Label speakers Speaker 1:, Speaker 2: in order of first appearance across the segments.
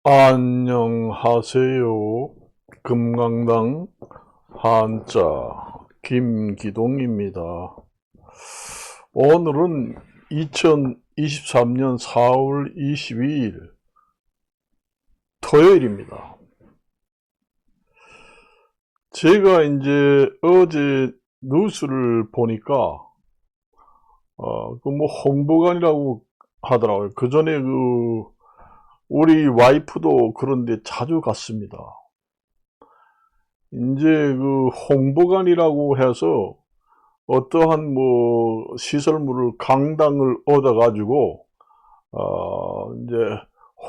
Speaker 1: 안녕하세요. 금강당 한자 김기동입니다. 오늘은 2023년 4월 22일 토요일입니다. 제가 이제 어제 뉴스를 보니까 홍보관이라고 하더라고요. 그 전에 우리 와이프도 그런데 자주 갔습니다. 이제 홍보관이라고 해서 어떠한 시설물을 강당을 얻어가지고 이제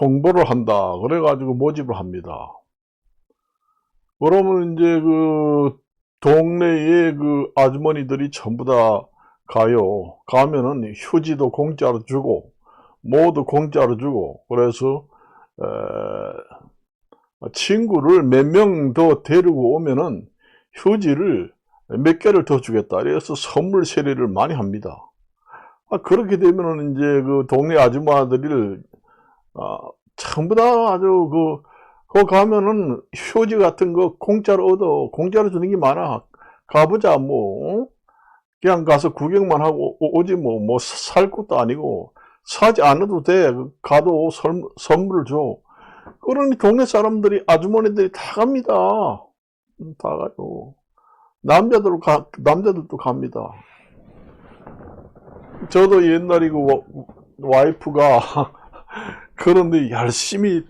Speaker 1: 홍보를 한다 그래가지고 모집을 합니다. 그러면 이제 동네에 아주머니들이 전부 다 가면은 휴지도 공짜로 주고 모두 공짜로 주고, 그래서 친구를 몇 명 더 데리고 오면은 휴지를 몇 개를 더 주겠다. 그래서 선물 세례를 많이 합니다. 그렇게 되면은 이제 동네 아줌마들을 전부 다 아주 거 가면은 휴지 같은 거 공짜로 주는 게 많아. 가보자 그냥 가서 구경만 하고 오지 살 것도 아니고 사지 않아도 돼. 가도 선물을 줘. 그러니 동네 사람들이 아주머니들이 다 갑니다. 다 가요. 남자들도 갑니다. 저도 옛날에 와이프가 그런데 열심히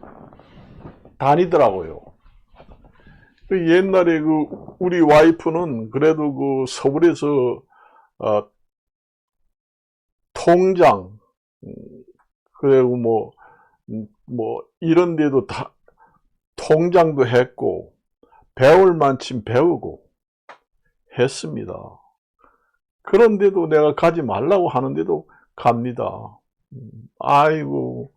Speaker 1: 다니더라고요. 옛날에 우리 와이프는 그래도 서울에서 통장, 그리고 이런 데도 다 통장도 했고 배울 만큼 배우고 했습니다. 그런데도 내가 가지 말라고 하는데도 갑니다. 아이고,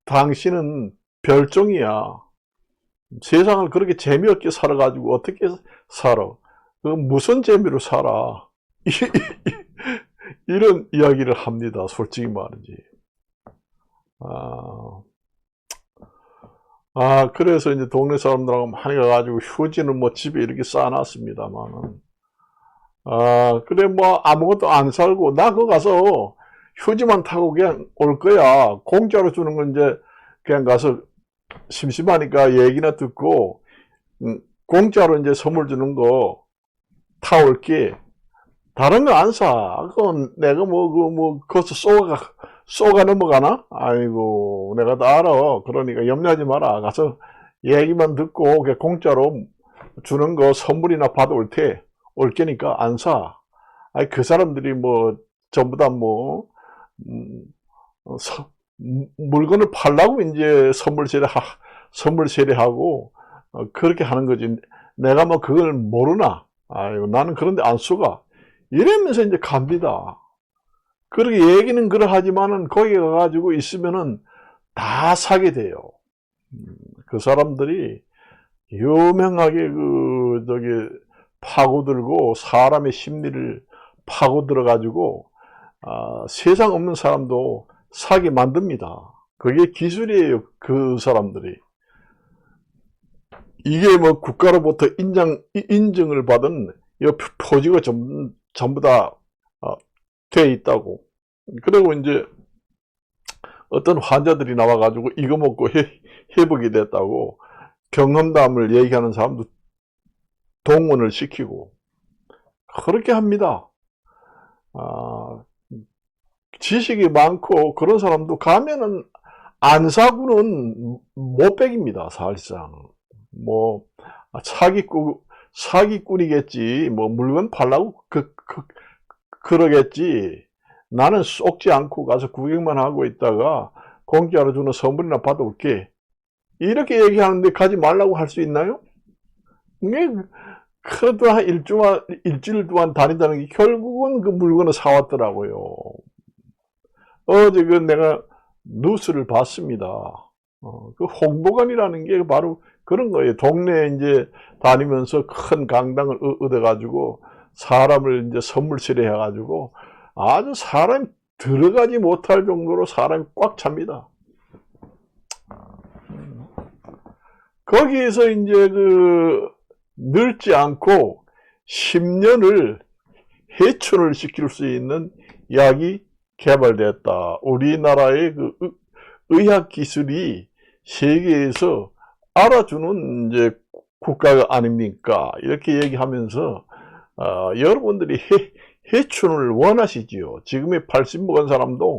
Speaker 1: 당신은 별종이야. 세상을 그렇게 재미없게 살아가지고 어떻게 살아? 무슨 재미로 살아? 이런 이야기를 합니다. 솔직히 말이지. 그래서 이제 동네 사람들하고 많이 가가지고 휴지는 집에 이렇게 쌓아놨습니다만은. 그래, 아무것도 안 살고, 나 그거 가서 휴지만 타고 그냥 올 거야. 공짜로 주는 건 이제 그냥 가서 심심하니까 얘기나 듣고, 공짜로 이제 선물 주는 거 타올게. 다른 거 안 사. 그건 내가 거기서 쏘가 넘어가나? 아이고, 내가 다 알아. 그러니까 염려하지 마라. 가서 얘기만 듣고 그냥 공짜로 주는 거 선물이나 받아올 게니까 안 사. 아니, 그 사람들이 전부 다 물건을 팔라고 이제 선물 세례하고, 그렇게 하는 거지. 내가 그걸 모르나? 아이고, 나는 그런데 안 속아. 이러면서 이제 갑니다. 그렇게 얘기는 그러하지만은 거기 가가지고 있으면은 다 사게 돼요. 그 사람들이 유명하게 파고들고 사람의 심리를 파고들어가지고 세상 없는 사람도 사게 만듭니다. 그게 기술이에요. 그 사람들이. 이게 국가로부터 인정을 받은 표지가 전부 다 돼 있다고. 그리고 이제 어떤 환자들이 나와가지고 이거 먹고 회복이 됐다고 경험담을 얘기하는 사람도 동원을 시키고 그렇게 합니다. 지식이 많고 그런 사람도 가면은 안 사고는 못 빼깁니다. 사실상 사기꾼이겠지. 물건 팔라고 그러겠지. 나는 쏙지 않고 가서 구경만 하고 있다가 공짜로 주는 선물이나 받아올게. 이렇게 얘기하는데 가지 말라고 할 수 있나요? 이게 그래도 한 일주일 동안 다닌다는 게 결국은 그 물건을 사왔더라고요. 어제 내가 뉴스를 봤습니다. 그 홍보관이라는 게 바로 그런 거예요. 동네에 이제 다니면서 큰 강당을 얻어가지고 사람을 이제 선물 세례해가지고 아주 사람이 들어가지 못할 정도로 사람이 꽉 찹니다. 거기에서 이제 늙지 않고 10년을 해춘을 시킬 수 있는 약이 개발됐다. 우리나라의 의학 기술이 세계에서 알아주는 이제 국가가 아닙니까? 이렇게 얘기하면서 여러분들이 해춘을 원하시지요. 지금의 80 먹은 사람도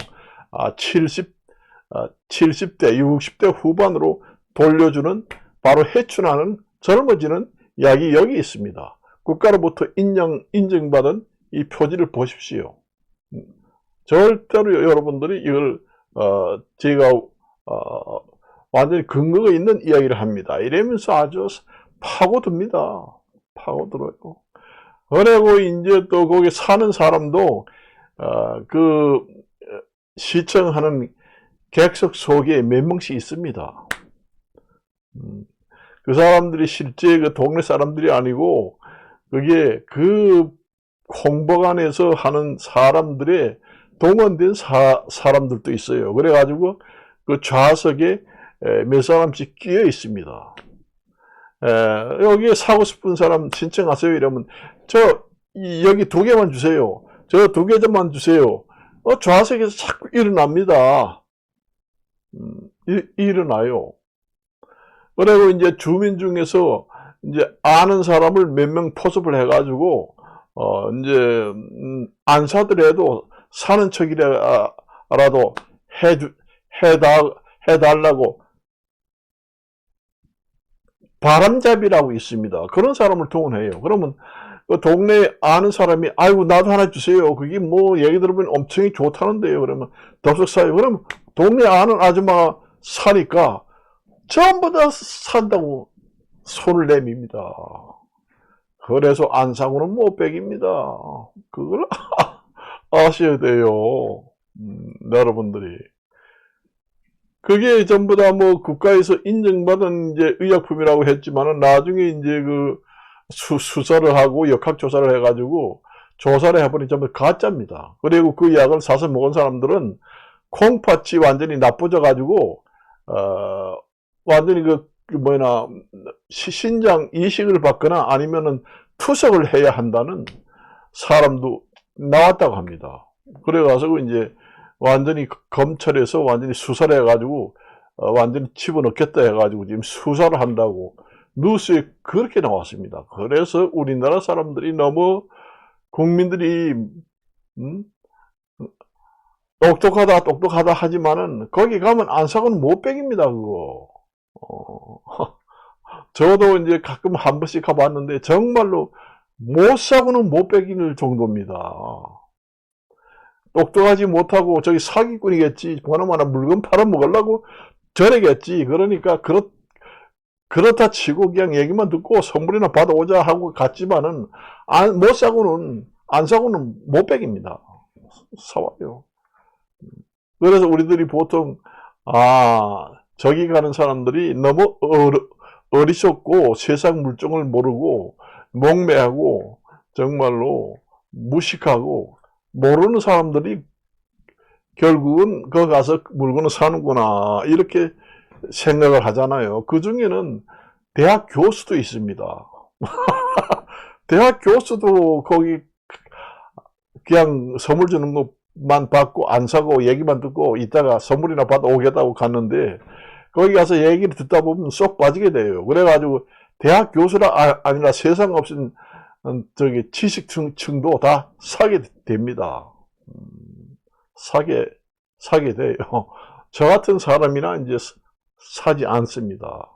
Speaker 1: 70대, 60대 후반으로 돌려주는 바로 해춘하는 젊어지는 약이 여기 있습니다. 국가로부터 인정받은 이 표지를 보십시오. 절대로 여러분들이 이걸 제가 완전히 근거가 있는 이야기를 합니다. 이러면서 아주 파고듭니다. 파고들어요. 그리고 이제 또 거기 사는 사람도 시청하는 객석 속에 몇 명씩 있습니다. 그 사람들이 실제 그 동네 사람들이 아니고 그게 홍보관에서 하는 사람들의 동원된 사람들도 있어요. 그래가지고 그 좌석에 몇 사람씩 끼어 있습니다. 여기에 사고 싶은 사람 신청하세요. 이러면 여기 2개만 주세요. 저 2개만 주세요. 좌석에서 자꾸 일어납니다. 일어나요. 그리고 이제 주민 중에서 이제 아는 사람을 몇 명 포섭을 해가지고 이제 안 사더라도 사는 척이라도 해달라고 바람잡이라고 있습니다. 그런 사람을 동원해요. 그러면 그 동네에 아는 사람이 아이고 나도 하나 주세요. 그게 뭐 얘기 들으면 엄청 좋다는데요. 그러면 덥석 사요. 그러면 동네 아는 아줌마가 사니까 전부 다 산다고 손을 내밉니다. 그래서 안 사고는 못 빼깁니다. 그걸 아셔야 돼요. 여러분들이. 그게 전부 다 뭐 국가에서 인정받은 이제 의약품이라고 했지만은 나중에 이제 수사를 하고 역학조사를 해가지고 조사를 해보니 전부 가짜입니다. 그리고 그 약을 사서 먹은 사람들은 콩팥이 완전히 나빠져가지고, 완전히 신장 이식을 받거나 아니면은 투석을 해야 한다는 사람도 나왔다고 합니다. 그래가지고 이제 완전히 검찰에서 완전히 수사를 해가지고 완전히 집어넣겠다 해가지고 지금 수사를 한다고 뉴스에 그렇게 나왔습니다. 그래서 우리나라 사람들이 너무 국민들이 똑똑하다 하지만은 거기 가면 안 사고는 못 빼깁니다. 그거. 저도 이제 가끔 한 번씩 가봤는데 정말로 못 사고는 못 빼길 정도입니다. 똑똑하지 못하고 저기 사기꾼이겠지. 그나마나 물건 팔아먹으려고 저래겠지. 그러니까 그렇다 치고 그냥 얘기만 듣고 선물이나 받아오자 하고 갔지만은 안 사고는 못 빼깁니다. 사와요. 그래서 우리들이 보통 저기 가는 사람들이 너무 어리석고 세상 물정을 모르고 목매하고 정말로 무식하고 모르는 사람들이 결국은 거기 가서 물건을 사는구나 이렇게 생각을 하잖아요. 그 중에는 대학 교수도 있습니다. 대학 교수도 거기 그냥 선물 주는 것만 받고 안 사고 얘기만 듣고 이따가 선물이나 받아 오겠다고 갔는데 거기 가서 얘기를 듣다 보면 쏙 빠지게 돼요. 그래가지고 대학 교수라 아니라 세상 없인 저기 지식층도 다 사게 됩니다. 사게 돼요. 저 같은 사람이나 이제 사지 않습니다.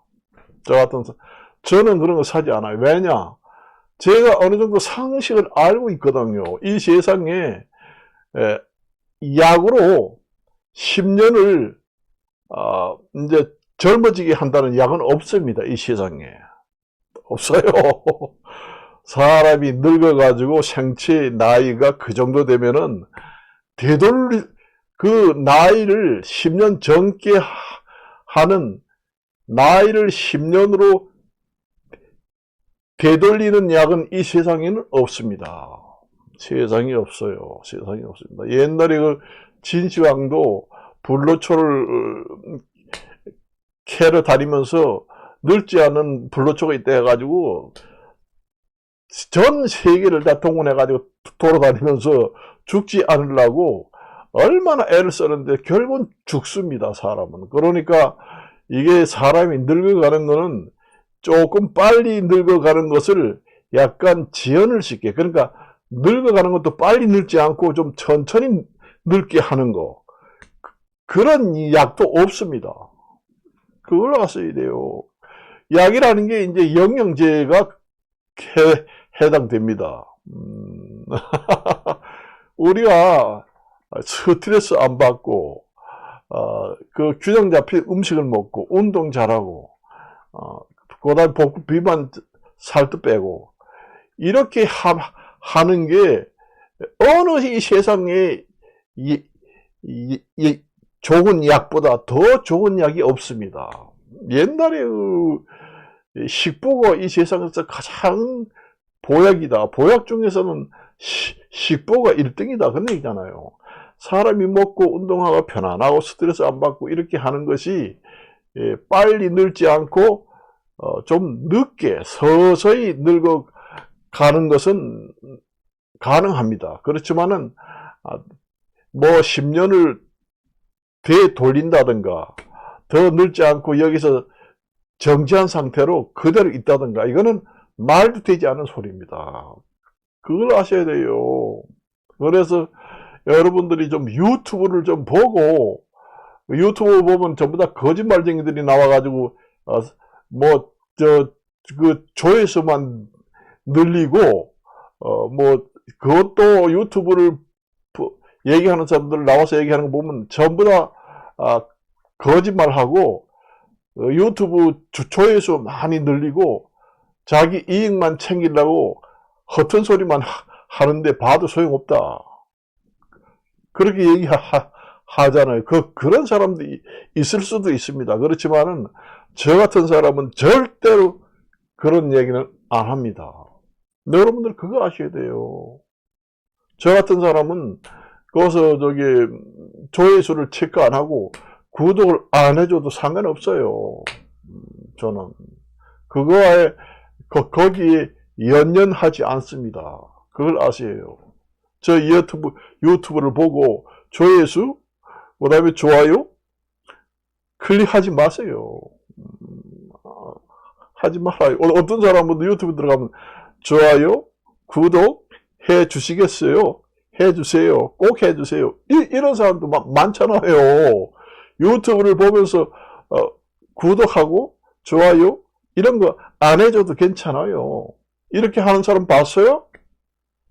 Speaker 1: 저는 그런 거 사지 않아요. 왜냐? 제가 어느 정도 상식을 알고 있거든요. 이 세상에 약으로 10년을 이제 젊어지게 한다는 약은 없습니다. 이 세상에. 없어요. 사람이 늙어가지고 생체 나이가 그 정도 되면은 그 나이를 10년 젊게 하는 나이를 10년으로 되돌리는 약은 이 세상에는 없습니다. 세상에 없어요. 세상에 없습니다. 옛날에 그 진시황도 불로초를 캐러 다니면서 늙지 않은 불로초가 있다 해가지고 전 세계를 다 동원해가지고 돌아다니면서 죽지 않으려고 얼마나 애를 쓰는데 결국은 죽습니다, 사람은. 그러니까 이게 사람이 늙어가는 거는 조금 빨리 늙어가는 것을 약간 지연을 시켜. 그러니까 늙어가는 것도 빨리 늙지 않고 좀 천천히 늙게 하는 거. 그런 약도 없습니다. 그걸 아셔야 돼요. 약이라는 게 이제 영양제가 해당됩니다. 우리가 스트레스 안 받고, 그 균형 잡힌 음식을 먹고, 운동 잘하고, 그 다음에 복부 비만 살도 빼고, 이렇게 하는 게, 어느 이 세상에 좋은 약보다 더 좋은 약이 없습니다. 옛날에 식보가 이 세상에서 가장 보약이다. 보약 중에서는 식보가 1등이다. 그런 얘기잖아요. 사람이 먹고 운동하고 편안하고 스트레스 안 받고 이렇게 하는 것이 빨리 늙지 않고 좀 늦게 서서히 늙어가는 것은 가능합니다. 그렇지만은 뭐 10년을 되돌린다든가 더 늙지 않고 여기서 정지한 상태로 그대로 있다든가 이거는 말도 되지 않는 소리입니다. 그걸 아셔야 돼요. 그래서 여러분들이 좀 유튜브를 좀 보고, 유튜브 보면 전부 다 거짓말쟁이들이 나와가지고 그 조회수만 늘리고 그것도 유튜브를 얘기하는 사람들 나와서 얘기하는 거 보면 전부 다 거짓말하고 유튜브 조회수 많이 늘리고 자기 이익만 챙기려고 허튼 소리만 하는데 봐도 소용없다. 그렇게 얘기하잖아요. 그런 사람들이 있을 수도 있습니다. 그렇지만은 저 같은 사람은 절대로 그런 얘기는 안 합니다. 여러분들 그거 아셔야 돼요. 저 같은 사람은 거기서 조회수를 체크 안 하고 구독을 안 해줘도 상관없어요. 저는 그거에 거기에 연연하지 않습니다. 그걸 아세요. 저 유튜브를 보고 조회수, 그 다음에 좋아요 클릭하지 마세요. 하지 말아요. 어떤 사람은 유튜브 들어가면 좋아요, 구독 해 주시겠어요? 해주세요. 꼭 해주세요. 이런 사람도 많잖아요. 유튜브를 보면서 구독하고 좋아요 이런 거 안 해줘도 괜찮아요. 이렇게 하는 사람 봤어요?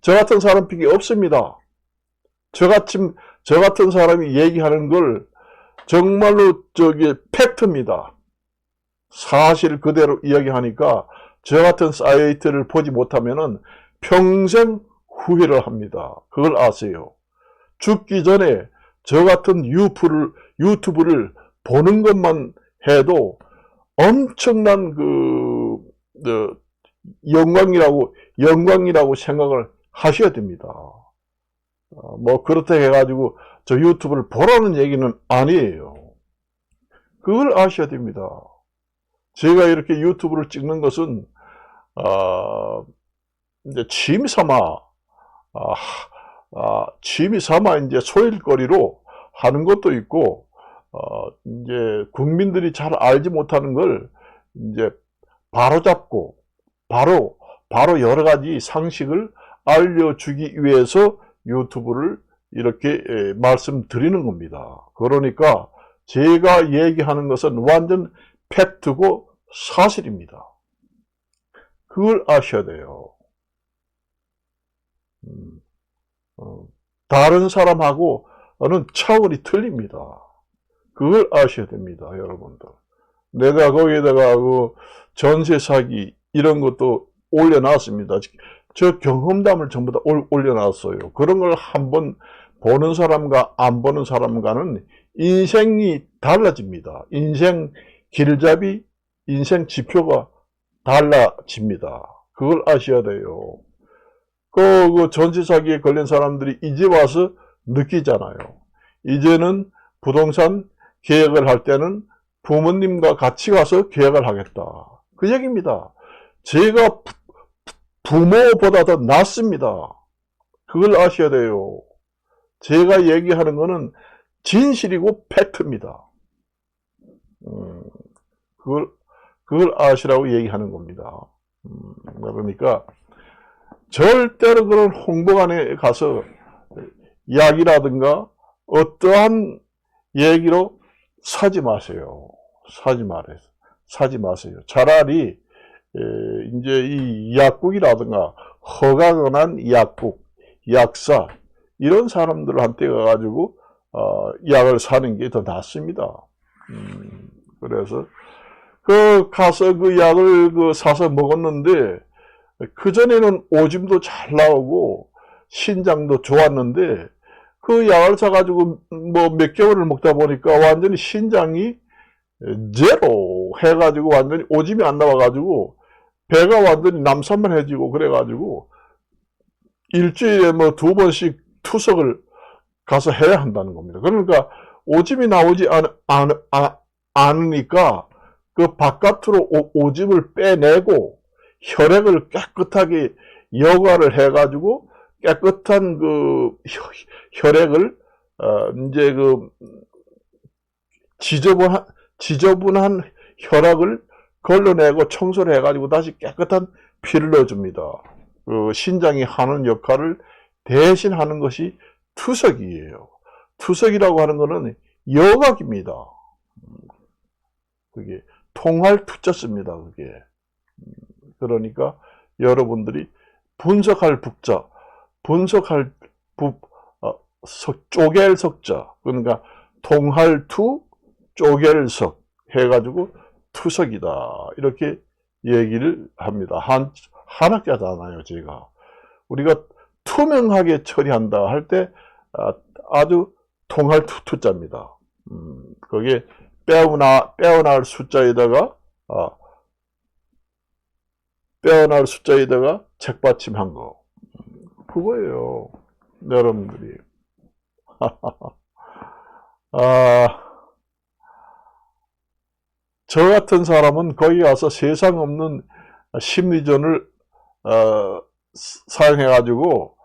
Speaker 1: 저 같은 사람 픽이 없습니다. 저 같은 사람이 얘기하는 걸 정말로 팩트입니다. 사실 그대로 이야기하니까 저 같은 사이트를 보지 못하면은 평생 후회를 합니다. 그걸 아세요. 죽기 전에 저 같은 유튜브를 보는 것만 해도 엄청난 영광이라고 생각을 하셔야 됩니다. 그렇다 해가지고 저 유튜브를 보라는 얘기는 아니에요. 그걸 아셔야 됩니다. 제가 이렇게 유튜브를 찍는 것은 이제 취미 삼아 이제 소일거리로 하는 것도 있고, 이제 국민들이 잘 알지 못하는 걸 이제 바로잡고 바로 여러 가지 상식을 알려주기 위해서 유튜브를 이렇게 말씀드리는 겁니다. 그러니까 제가 얘기하는 것은 완전 팩트고 사실입니다. 그걸 아셔야 돼요. 다른 사람하고는 차원이 틀립니다. 그걸 아셔야 됩니다, 여러분들. 내가 거기에다가 전세 사기 이런 것도 올려놨습니다. 저 경험담을 전부 다 올려놨어요. 그런 걸 한번 보는 사람과 안 보는 사람과는 인생이 달라집니다. 인생 길잡이, 인생 지표가 달라집니다. 그걸 아셔야 돼요. 그 전세 사기에 걸린 사람들이 이제 와서 느끼잖아요. 이제는 부동산 계약을 할 때는 부모님과 같이 가서 계약을 하겠다. 그 얘기입니다. 제가 부모보다 더 낫습니다. 그걸 아셔야 돼요. 제가 얘기하는 거는 진실이고 팩트입니다. 그걸 아시라고 얘기하는 겁니다. 그러니까 절대로 그런 홍보관에 가서 약이라든가 어떠한 얘기로 사지 마세요. 사지 마세요. 차라리 이제 이 약국이라든가 허가가 난 약국, 약사 이런 사람들한테 가가지고 약을 사는 게 더 낫습니다. 그래서 가서 그 약을 사서 먹었는데 그전에는 오줌도 잘 나오고 신장도 좋았는데 그 약을 사가지고 뭐 몇 개월을 먹다 보니까 완전히 신장이 제로 해가지고 완전히 오줌이 안 나와가지고 배가 완전히 남산만해지고 그래가지고 일주일에 뭐 2번씩 투석을 가서 해야 한다는 겁니다. 그러니까 오줌이 나오지 않으니까 그 바깥으로 오줌을 빼내고 혈액을 깨끗하게 여과를 해가지고 깨끗한 그 혈액을 이제 그 지저분한 혈액을 걸러내고 청소를 해가지고 다시 깨끗한 피를 넣어줍니다. 그 신장이 하는 역할을 대신 하는 것이 투석이에요. 투석이라고 하는 것은 여각입니다. 그게 통할 투자 씁니다. 그게. 그러니까 여러분들이 분석할 북자, 분석할 쪼갤 석자, 그러니까 통할 투, 쪼갤 석 해가지고 투석이다. 이렇게 얘기를 합니다. 한학자잖아요, 제가. 우리가 투명하게 처리한다 할 때 아주 통할 투자입니다. 그게 빼어날 숫자에다가 책받침한 거. 그거예요. 여러분들이. 저 같은 사람은 거기 가서 세상 없는 심리전을 사용해가지고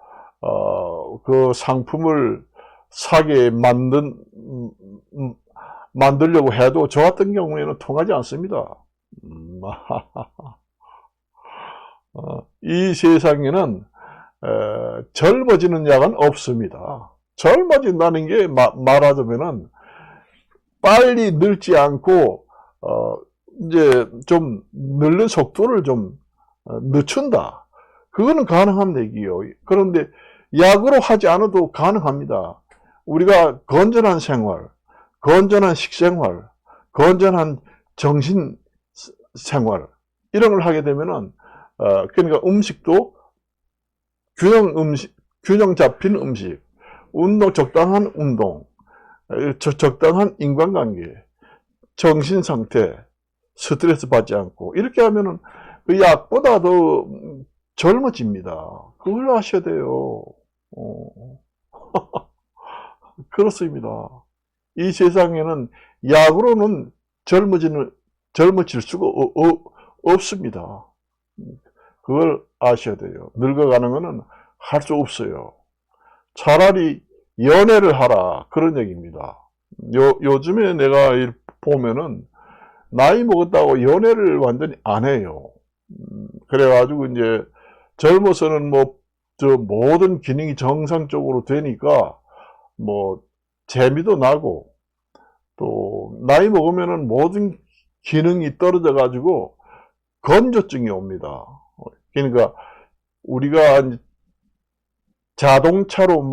Speaker 1: 그 상품을 사게 만들려고 해도 저 같은 경우에는 통하지 않습니다. 이 세상에는 젊어지는 약은 없습니다. 젊어진다는 게 말하자면은 빨리 늙지 않고 이제 좀 늙는 속도를 좀 늦춘다. 그거는 가능한 얘기예요. 그런데 약으로 하지 않아도 가능합니다. 우리가 건전한 생활, 건전한 식생활, 건전한 정신 생활 이런 걸 하게 되면은 그러니까 음식도 균형 잡힌 음식, 적당한 운동, 적당한 인간관계, 정신 상태, 스트레스 받지 않고 이렇게 하면은 그 약보다 더 젊어집니다. 그걸 아셔야 돼요. 그렇습니다. 이 세상에는 약으로는 젊어질 수가 없습니다. 그걸 아셔야 돼요. 늙어가는 거는 할 수 없어요. 차라리 연애를 하라. 그런 얘기입니다. 요즘에 내가 보면은 나이 먹었다고 연애를 완전히 안 해요. 그래가지고 이제 젊어서는 모든 기능이 정상적으로 되니까 재미도 나고 또 나이 먹으면은 모든 기능이 떨어져 가지고 건조증이 옵니다. 그러니까 우리가 자동차로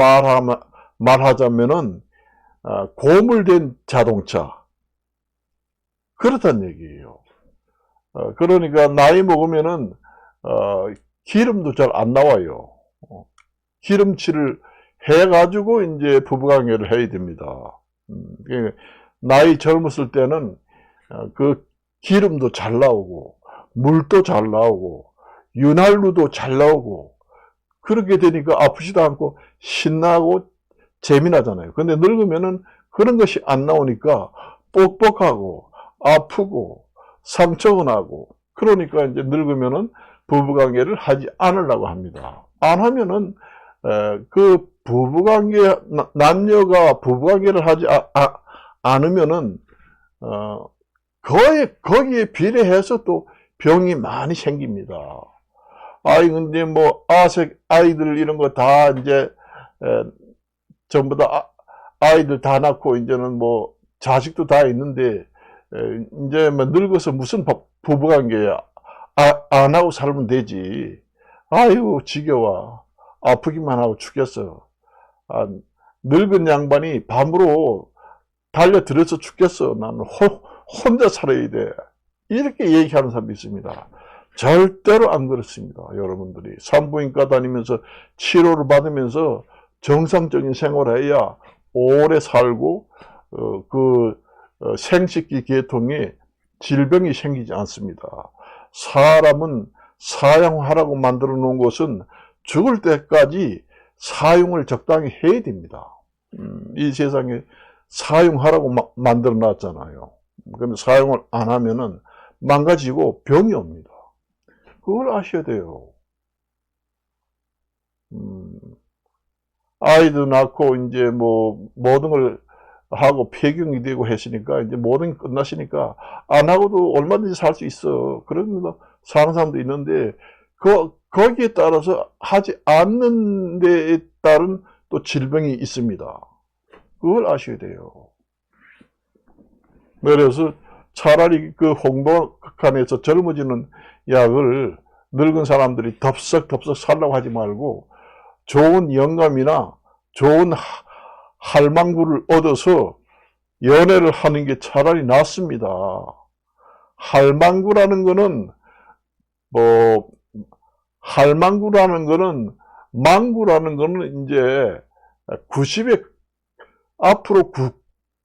Speaker 1: 말하자면은 고물된 자동차 그렇단 얘기예요. 그러니까 나이 먹으면은 기름도 잘 안 나와요. 기름칠을 해가지고 이제 부부관계를 해야 됩니다. 나이 젊었을 때는 그 기름도 잘 나오고 물도 잘 나오고 윤활유도 잘 나오고 그렇게 되니까 아프지도 않고 신나고 재미나잖아요. 근데 늙으면은 그런 것이 안 나오니까 뻑뻑하고 아프고 상처가 나고 그러니까 이제 늙으면은 부부관계를 하지 않으려고 합니다. 안 하면은 그 부부관계 남녀가 부부관계를 하지 않으면은 거기에 비례해서 또 병이 많이 생깁니다. 근데 뭐 아이들 이런 거 다 이제 전부 다 아이들 다 낳고 이제는 뭐 자식도 다 있는데 이제 뭐 늙어서 무슨 부부관계야. 안 하고 살면 되지. 아유 지겨워. 아프기만 하고 죽겠어. 늙은 양반이 밤으로 달려들어서 죽겠어. 나는 혼자 살아야 돼. 이렇게 얘기하는 사람이 있습니다. 절대로 안 그렇습니다. 여러분들이 산부인과 다니면서 치료를 받으면서 정상적인 생활을 해야 오래 살고 생식기 계통에 질병이 생기지 않습니다. 사람은 사용하라고 만들어 놓은 것은 죽을 때까지 사용을 적당히 해야 됩니다. 이 세상에 사용하라고 만들어 놨잖아요. 그러면 사용을 안 하면은 망가지고 병이 옵니다. 그걸 아셔야 돼요. 아이도 낳고 이제 뭐 모든 걸 하고 폐경이 되고 했으니까 이제 모든 게 끝났으니까 안 하고도 얼마든지 살 수 있어. 그러면서 사는 사람도 있는데 거기에 따라서 하지 않는 데에 따른 또 질병이 있습니다. 그걸 아셔야 돼요. 그래서 차라리 그 홍보관에서 젊어지는 약을 늙은 사람들이 덥석덥석 살라고 하지 말고 좋은 영감이나 좋은 할망구를 얻어서 연애를 하는 게 차라리 낫습니다. 할망구라는 거는 망구라는 거는 이제 90에 앞으로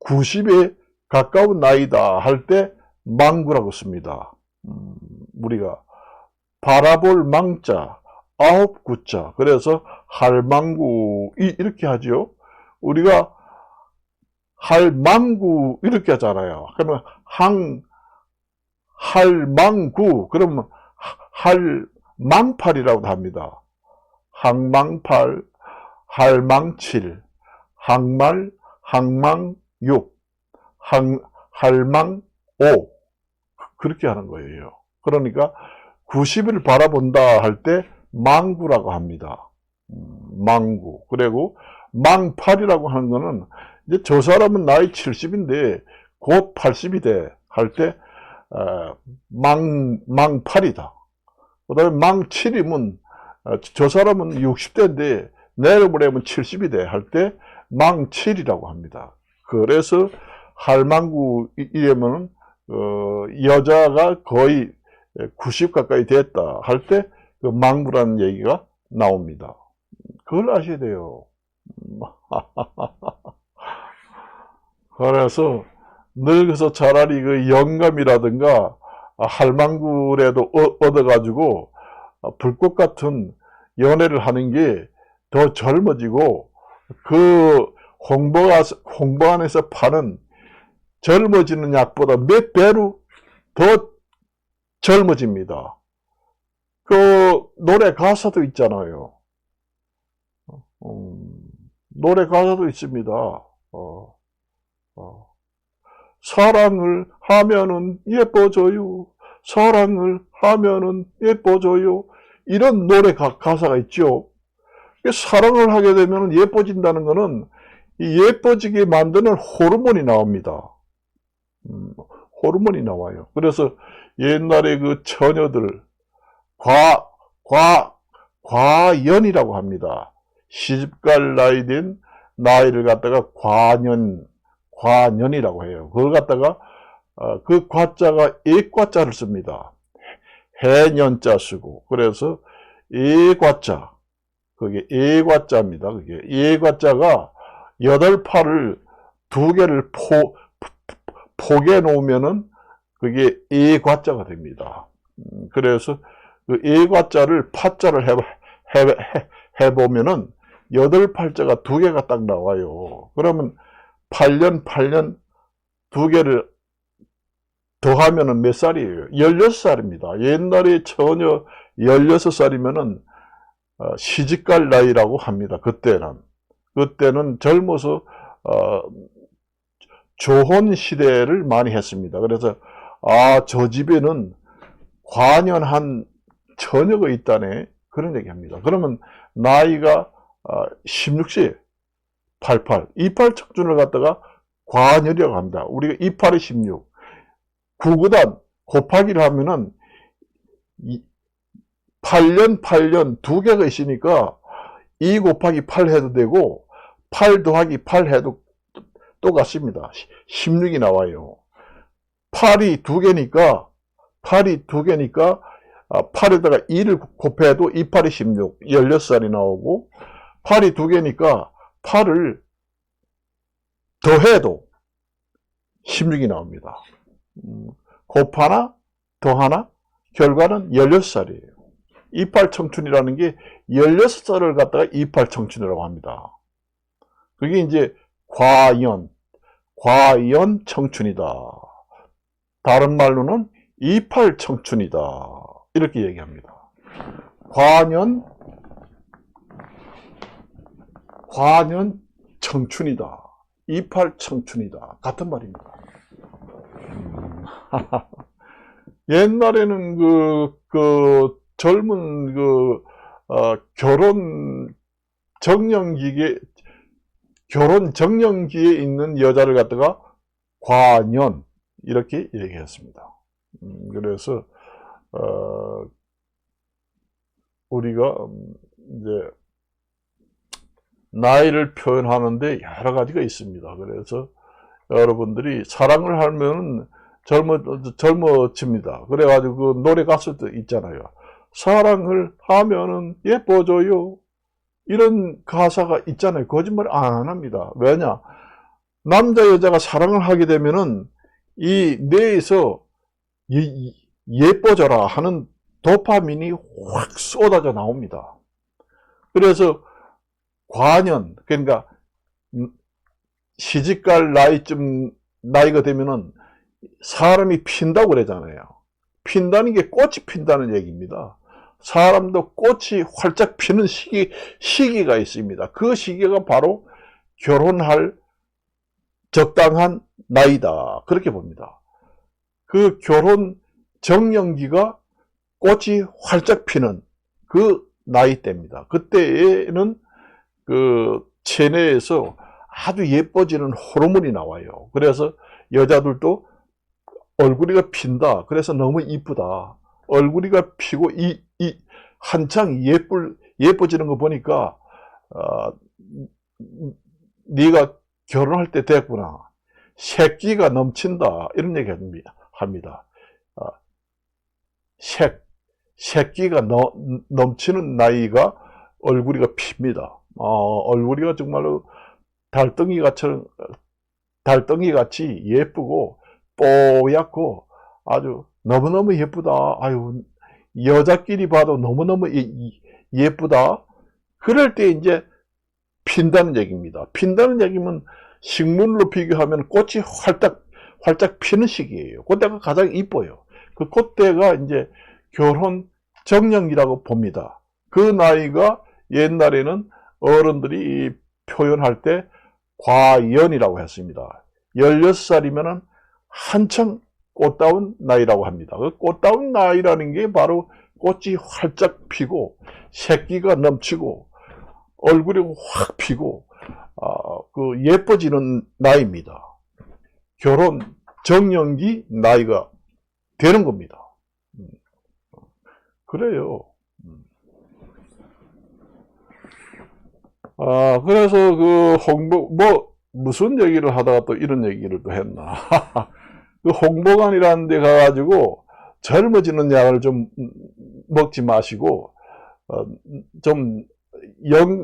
Speaker 1: 90에 가까운 나이다 할 때 망구라고 씁니다. 우리가 바라볼 망자, 9구자. 그래서 할망구 이렇게 하죠. 우리가 할망구 이렇게 하잖아요. 그러면 할망구 그러면 할망팔이라고 합니다. 항망팔, 할망칠, 항말, 항망육, 할망오 그렇게 하는 거예요. 그러니까 90을 바라본다 할 때 망구라고 합니다. 망구. 그리고 망팔이라고 하는 거는 이제 저 사람은 나이 70인데 곧 80이 돼 할 때 망팔이다. 그 다음에 망칠이면 저 사람은 60대인데 내려보내면 70이 돼 할 때 망칠이라고 합니다. 그래서 할망구 이러면 여자가 거의 90 가까이 됐다 할 때 그 망구라는 얘기가 나옵니다. 그걸 아셔야 돼요. 그래서 늙어서 차라리 그 영감이라든가 할망구라도 얻어가지고 불꽃 같은 연애를 하는 게 더 젊어지고 그 홍보안에서 파는 젊어지는 약보다 몇 배로 더 젊어집니다. 그 노래 가사도 있잖아요. 노래 가사도 있습니다. 사랑을 하면은 예뻐져요. 사랑을 하면은 예뻐져요. 이런 노래 가사가 있죠. 사랑을 하게 되면 예뻐진다는 것은 예뻐지게 만드는 호르몬이 나옵니다. 호르몬이 나와요. 그래서 옛날에 그 처녀들 과연이라고 합니다. 시집갈 나이 된 나이를 갖다가 과년이라고 해요. 그걸 갖다가 그 과자가 애과자를 씁니다. 해년자 쓰고 그래서 애과자 그게 애과자입니다. 그게 애과자가 8팔을 2개를 포개 놓으면은 그게 애과자가 됩니다. 그래서 그 애과자를 파자를 해보면은 8팔자가 2개가 딱 나와요. 그러면 8년 2개를 더하면은 몇 살이에요? 16살입니다. 옛날에 처녀 16살이면은 시집갈 나이라고 합니다. 그때는 젊어서 조혼 시대를 많이 했습니다. 그래서 저 집에는 관연한 처녀가 있다네, 그런 얘기합니다. 그러면 나이가 16세, 88, 28 청춘을 갖다가 관연이라고 합니다. 우리가 28이 16, 9구단 곱하기를 하면은 8년 두 개가 있으니까 2 곱하기 8 해도 되고 8 더하기 8 해도 똑같습니다. 16이 나와요. 8이 두 개니까 8에다가 2를 곱해도 28이 16, 16살이 나오고, 8이 두 개니까 8을 더해도 16이 나옵니다. 곱하나 더하나 결과는 16살이에요. 28 청춘이라는 게 16살을 갖다가 28 청춘이라고 합니다. 그게 이제 과연 청춘이다. 다른 말로는 28 청춘이다. 이렇게 얘기합니다. 과연 청춘이다. 28 청춘이다. 같은 말입니다. 옛날에는 젊은 결혼 정년기에 있는 여자를 갖다가 과년 이렇게 얘기했습니다. 그래서 우리가 이제 나이를 표현하는데 여러 가지가 있습니다. 그래서 여러분들이 사랑을 하면 젊어집니다. 그래가지고 그 노래 가수도 있잖아요. 사랑을 하면은 예뻐져요. 이런 가사가 있잖아요. 거짓말 안 합니다. 왜냐? 남자 여자가 사랑을 하게 되면은 이 뇌에서 예뻐져라 하는 도파민이 확 쏟아져 나옵니다. 그래서 과년, 그러니까 시집갈 나이가 되면은 사람이 핀다고 그러잖아요. 핀다는 게 꽃이 핀다는 얘기입니다. 사람도 꽃이 활짝 피는 시기가 있습니다. 그 시기가 바로 결혼할 적당한 나이다. 그렇게 봅니다. 그 결혼 정년기가 꽃이 활짝 피는 그 나이대입니다. 그때에는 그 체내에서 아주 예뻐지는 호르몬이 나와요. 그래서 여자들도 얼굴이가 핀다. 그래서 너무 이쁘다. 얼굴이가 피고 한창 예뻐지는 거 보니까 네가 결혼할 때 됐구나. 새끼가 넘친다. 이런 얘기 합니다. 새끼가 넘치는 나이가 얼굴이가 핍니다. 얼굴이가 정말로 달덩이같이 예쁘고 뽀얗고 아주 너무너무 예쁘다. 아유, 여자끼리 봐도 너무너무 예쁘다. 그럴 때 이제 핀다는 얘기입니다. 핀다는 얘기면 식물로 비교하면 꽃이 활짝 피는 시기예요. 그때가 가장 이뻐요. 그때가 이제 결혼 정년기라고 봅니다. 그 나이가 옛날에는 어른들이 표현할 때 과연이라고 했습니다. 16살이면 한창 꽃다운 나이라고 합니다. 그 꽃다운 나이라는 게 바로 꽃이 활짝 피고 새끼가 넘치고 얼굴이 확 피고 예뻐지는 나이입니다. 결혼 정년기 나이가 되는 겁니다. 그래요. 그래서 무슨 얘기를 하다가 또 이런 얘기를 또 했나. 그 홍보관이라는 데 가가지고 젊어지는 약을 좀 먹지 마시고, 좀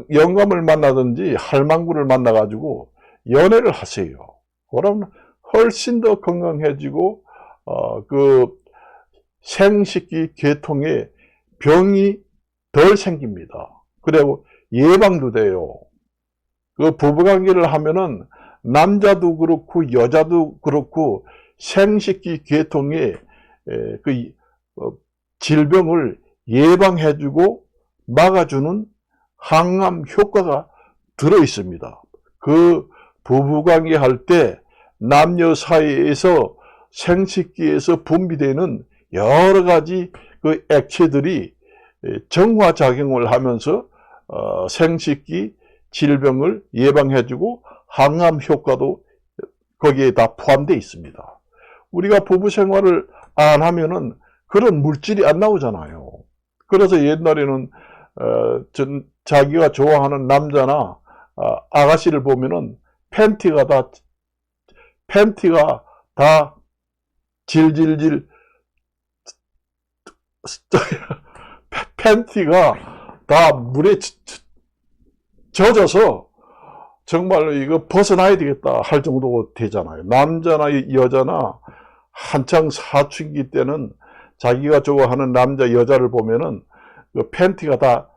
Speaker 1: 영감을 만나든지 할망구를 만나가지고 연애를 하세요. 그러면 훨씬 더 건강해지고, 생식기 계통에 병이 덜 생깁니다. 그리고 예방도 돼요. 그 부부관계를 하면은 남자도 그렇고 여자도 그렇고 생식기 계통의 질병을 예방해주고 막아주는 항암 효과가 들어 있습니다. 그 부부관계 할 때 남녀 사이에서 생식기에서 분비되는 여러 가지 그 액체들이 정화작용을 하면서 생식기 질병을 예방해주고 항암 효과도 거기에 다 포함되어 있습니다. 우리가 부부 생활을 안 하면은 그런 물질이 안 나오잖아요. 그래서 옛날에는 자기가 좋아하는 남자나 아가씨를 보면은 팬티가 다 질질질 팬티가 다 물에 젖어서 정말로 이거 벗어나야 되겠다 할 정도가 되잖아요. 남자나 여자나 한창 사춘기 때는 자기가 좋아하는 남자 여자를 보면은 그 팬티가 다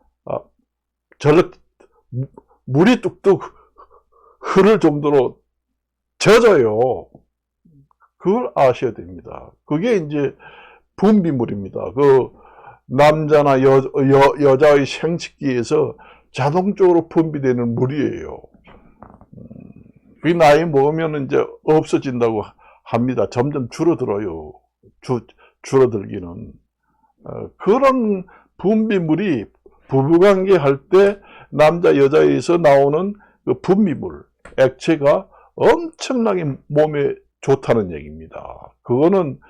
Speaker 1: 물이 뚝뚝 흐를 정도로 젖어요. 그걸 아셔야 됩니다. 그게 이제 분비물입니다. 그 남자나 여자의 생식기에서 자동적으로 분비되는 물이에요. 그 나이 먹으면 이제 없어진다고 합니다. 점점 줄어들어요. 줄어들기는. 그런 분비물이 부부관계 할 때 남자 여자에서 나오는 그 분비물, 액체가 엄청나게 몸에 좋다는 얘기입니다. 그거는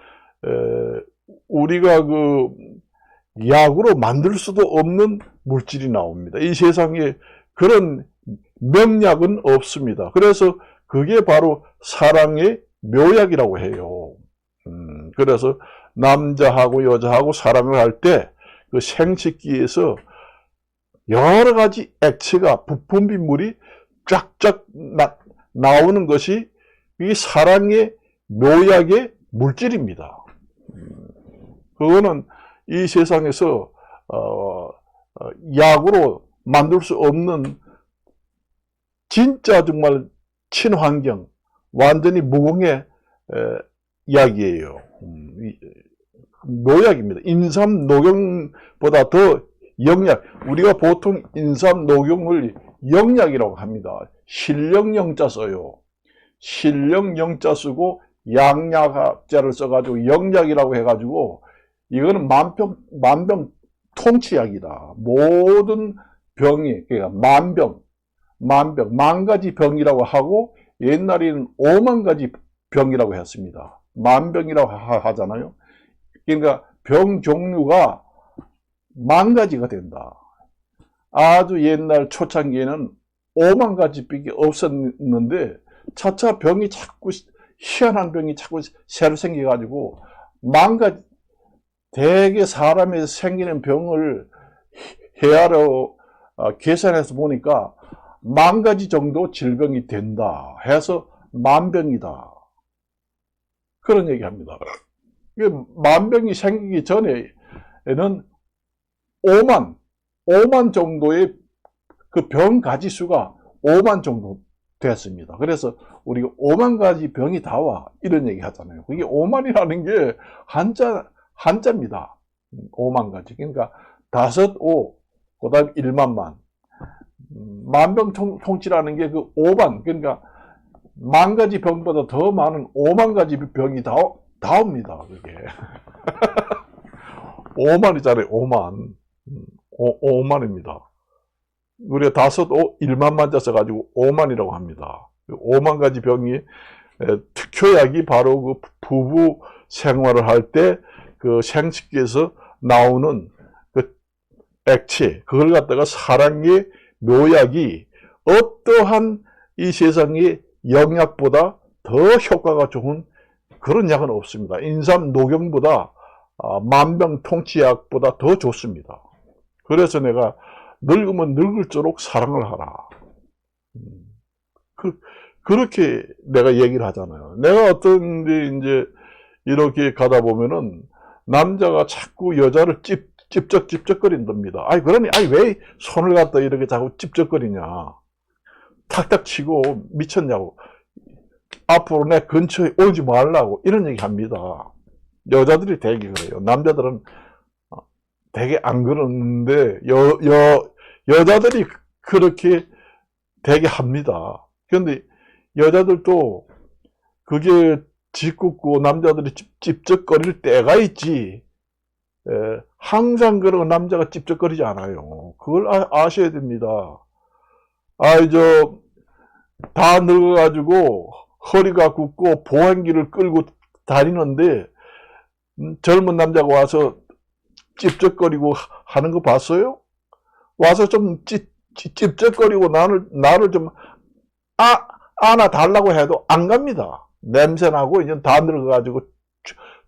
Speaker 1: 우리가 그 약으로 만들 수도 없는 물질이 나옵니다. 이 세상에 그런 명약은 없습니다. 그래서 그게 바로 사랑의 묘약이라고 해요. 그래서 남자하고 여자하고 사랑을 할 때 그 생식기에서 여러 가지 액체가 분비물이 쫙쫙 나오는 것이 이 사랑의 묘약의 물질입니다. 그거는 이 세상에서 약으로 만들 수 없는 진짜 정말 친환경, 완전히 무공해 약이에요. 묘약입니다. 인삼 녹용보다 더 영약, 우리가 보통 인삼 녹용을 영약이라고 합니다. 신령영자 써요. 신령영자 쓰고 양약자를 써가지고 영약이라고 해가지고 이거는 만병 통치약이다. 모든 병이, 그러니까 만 가지 병이라고 하고 옛날에는 5만 가지 병이라고 했습니다. 만병이라고 하잖아요. 그러니까 병 종류가 10,000가지가 된다. 아주 옛날 초창기에는 5만 가지밖에 없었는데 차차 병이 자꾸 희한한 병이 자꾸 새로 생겨가지고 10,000가지 대개 사람에서 생기는 병을 헤아려 계산해서 보니까 10,000가지 정도 질병이 된다 해서 만병이다. 그런 얘기합니다. 만병이 생기기 전에는 5만 정도의 그 병 가지수가 5만 정도 됐습니다. 그래서 우리가 5만 가지 병이 다 와 이런 얘기 하잖아요. 그게 5만이라는 게 한자입니다. 5만 가지. 그러니까 5, 그 다음 1만만. 만병 통치라는 게 그 5만, 그러니까 10,000가지 병보다 더 많은 5만 가지 병이 다 옵니다. 그게. 5만이잖아요. 5만. 5만입니다. 우리가 5, 1만만 써가지고 5만이라고 합니다. 5만 가지 병이, 특효약이 바로 그 부부 생활을 할 때 그 생식기에서 나오는 그 액체, 그걸 갖다가 사랑의 묘약이 어떠한 이 세상의 영약보다 더 효과가 좋은 그런 약은 없습니다. 인삼 녹용보다 만병통치약보다 더 좋습니다. 그래서 내가 늙으면 늙을수록 사랑을 하라. 그렇게 내가 얘기를 하잖아요. 내가 어떤 데 이제 이렇게 가다 보면은 남자가 자꾸 여자를 찝쩍거린답니다. 그러니 왜 손을 갖다 이렇게 자꾸 찝쩍거리냐. 탁탁 치고 미쳤냐고. 앞으로 내 근처에 오지 말라고 이런 얘기 합니다. 여자들이 되게 그래요. 남자들은 되게 안 그러는데 여자들이 그렇게 되게 합니다. 그런데 여자들도 그게 짓궂고 남자들이 찝쩍거릴 때가 있지. 항상 그런 남자가 찝쩍거리지 않아요. 그걸 아셔야 됩니다. 다 늙어가지고 허리가 굽고 보행기를 끌고 다니는데 젊은 남자가 와서 찝쩍거리고 하는 거 봤어요? 와서 좀 찝쩍거리고 나를 좀 안아달라고 해도 안 갑니다. 냄새나고 이제 다 늙어가지고